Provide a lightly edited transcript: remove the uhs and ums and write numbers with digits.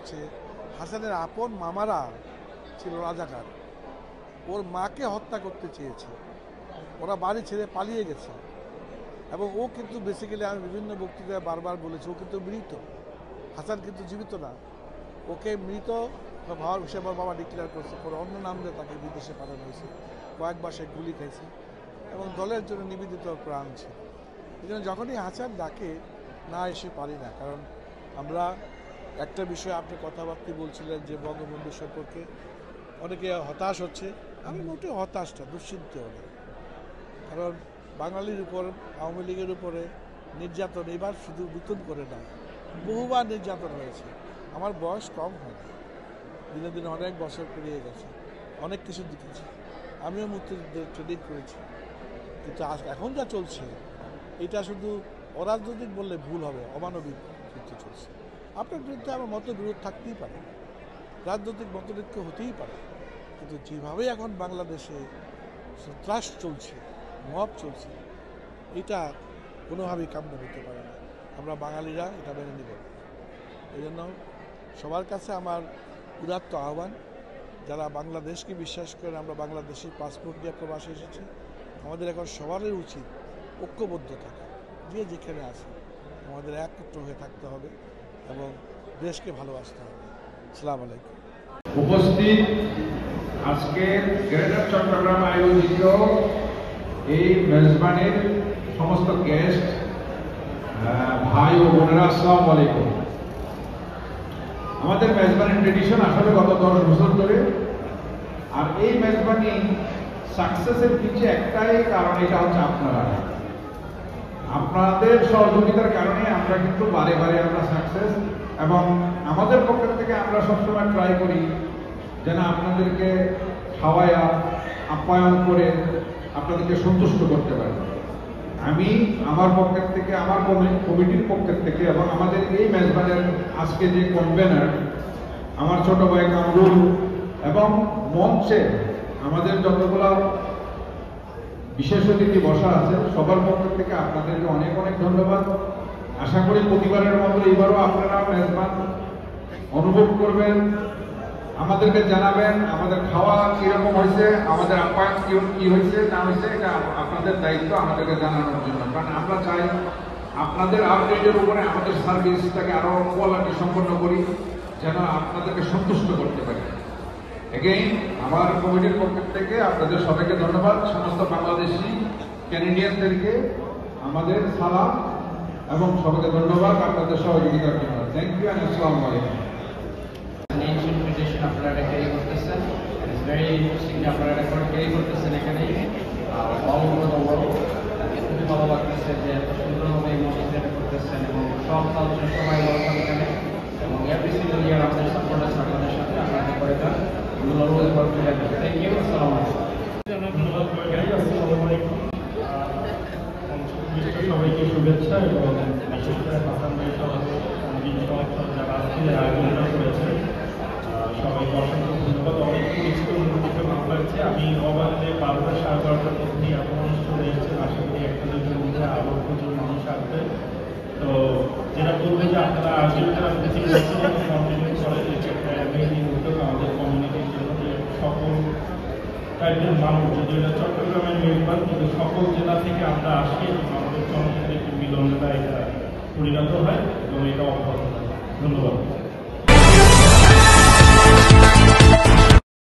হচ্ছে হাসানের আপন মামারা ছিল রাজাকার, ওর মাকে হত্যা করতে চেয়েছে, ওরা বাড়ি ছেড়ে পালিয়ে গেছে। এবং ও কিন্তু বেসিক্যালি আমি বিভিন্ন বক্তৃতায় বারবার বলেছি, ও কিন্তু মৃত, হাসান কিন্তু জীবিত না। ওকে মৃত ভাবার হিসেবে বাবা ডিক্লেয়ার করছে, পরে অন্য নাম দিয়ে তাকে বিদেশে পাঠানো হয়েছে, কয়েকবার সে গুলি খাইছে এবং দলের জন্য নিবেদিত প্রাণ ছিল। এই জন্য যখনই হাসান ডাকে না এসে পারি না, কারণ আমরা একটা বিষয়ে আপনি কথাবার্তা বলছিলেন যে বঙ্গবন্ধু সম্পর্কে অনেকে হতাশ হচ্ছে, আমি মোটেও হতাশ না, দুশ্চিন্ত না। কারণ বাঙালির উপর আওয়ামী লীগের উপরে নির্যাতন এবার শুধু নতুন করে না, বহুবার নির্যাতন হয়েছে। আমার বয়স কম হয় না, দিনে দিনে অনেক বছর পেরিয়ে গেছে, অনেক কিছু দেখেছি, আমিও মুক্তিযুদ্ধের ট্রেনিং করেছি। কিন্তু এখন যা চলছে এটা শুধু অরাজনৈতিক বললে ভুল হবে, অমানবিক যুদ্ধ চলছে। আপনার বিরুদ্ধে আমার মতবিরোধ থাকতেই পারে, রাজনৈতিক মতনৈক্য হতেই পারে, কিন্তু যেভাবে এখন বাংলাদেশে সন্ত্রাস চলছে, মব চলছে, এটা কোনোভাবেই কাম্য হতে পারে না। আমরা বাঙালিরা এটা মেনে নেব। এই জন্য সবার কাছে আমার উদাত্ত আহ্বান, যারা বাংলাদেশকে বিশ্বাস করেন, আমরা বাংলাদেশের পাসপোর্ট দিয়ে প্রবাসে এসেছি, আমাদের এখন সবারই উচিত ঐক্যবদ্ধ থাকা, যে যেখানে আছে আমাদের একত্র হয়ে থাকতে হবে এবং দেশকে ভালোবাসতে হবে। আসসালামু আলাইকুম। উপস্থিত আজকে গ্রেটার চট্টগ্রাম আয়োজিত এই মেজবানির সমস্ত গেস্ট, ভাই ও বোনেরা, আসসালামু আলাইকুম। আমাদের মেজবানির ট্রেডিশন আসলে গত 10 বছর ধরে, আর এই মেজবানি সাকসেসের পিছিয়ে একটাই কারণ, এটা হচ্ছে আপনাদের সহযোগিতার কারণে আমরা কিন্তু বারে বারে আমরা সাকসেস, এবং আমাদের পক্ষ থেকে আমরা সবসময় ট্রাই করি যেন আপনাদেরকে খাওয়ায়া আপ্যায়ন করে আপনাদেরকে সন্তুষ্ট করতে পারি। আমি আমার পক্ষের থেকে, আমার কমিটির পক্ষের থেকে, এবং আমাদের এই মেজবানের আজকে যে কনভেনার আমার ছোট ভাই কামরুল, এবং মঞ্চে আমাদের যতগুলো বিশেষ অতিথি বসা আছে, সবার পক্ষ থেকে আপনাদেরকে অনেক অনেক ধন্যবাদ। আশা করি প্রতিবারের মতো এবারও আপনারা মেজবান অনুভব করবেন, আমাদেরকে জানাবেন আমাদের খাওয়া কিরকম হয়েছে, আমাদের আপ্যায়ন কি হয়েছে না হয়েছে, এটা আপনাদের দায়িত্ব আমাদেরকে জানানোর জন্য। কারণ আমরা চাই আপনাদের আপডেটের উপরে আমাদের সার্ভিসটাকে আরো কোয়ালিটি সম্পন্ন করি, যেন আপনাদেরকে সন্তুষ্ট করতে পারি। এগেইন আমার কমিটির পক্ষ থেকে আপনাদের সবাইকে ধন্যবাদ। সমস্ত বাংলাদেশি ক্যানাডিয়ানদেরকে আমাদের সালাম এবং সবাইকে ধন্যবাদ আপনাদের সহযোগিতার জন্য। থ্যাংক ইউ এন্ড আসসালামু আলাইকুম। Ancient tradition আপনারা ক্যারি করতেছেন, ইটস ভেরি ইন্টারেস্টিং যে আপনারা রেকর্ড ক্যারি করতেছেন এখানে অল ওভার দ্য ওয়ার্ল্ড। খুবই ভালো লাগতেছে যে এত সুন্দরভাবে এই মঞ্চটা করতেছেন এবং সব কালচার সবাই ওয়েলকাম এখানে, এবং এভরি সিঙ্গল ইয়ার আমাদের সাপোর্ট আছে আপনাদের সাথে, আপনারা করে দেন। Will always work together. Thank you. আসসালামু আলাইকুম। সবাইকে শুভেচ্ছা এবং বিশেষ করে হাসান ভাই সহ যারা আজকে আয়োজনটা করেছে সবাইকে অসংখ্য ধন্যবাদ। অনেক পরিচিত অনুভূতিতে ভালো লাগছে। আমি অবাক যে 12টা 12:30টার মধ্যেই এত মানুষ চলে এসেছেন, আশা করি একটা দুটোর মধ্যে আরও প্রচুর মানুষ আসবে। তো যেটা বলবে যে আপনারা আসবেন, তারা প্রতি বছর কন্টিনিউ করে, এটা একটা অ্যামেজিং উদ্যোগ আমাদের কমিউনিটির জন্য, যে সকল টাইপের মানুষ, যদি এটা চট্টগ্রামের মেজবান কিন্তু সকল জেলা থেকে আমরা আসি এবং আমাদের চমৎকার একটি মিলনটা এটা পরিণত হয় এবং এটা অব্যাহত। ধন্যবাদ।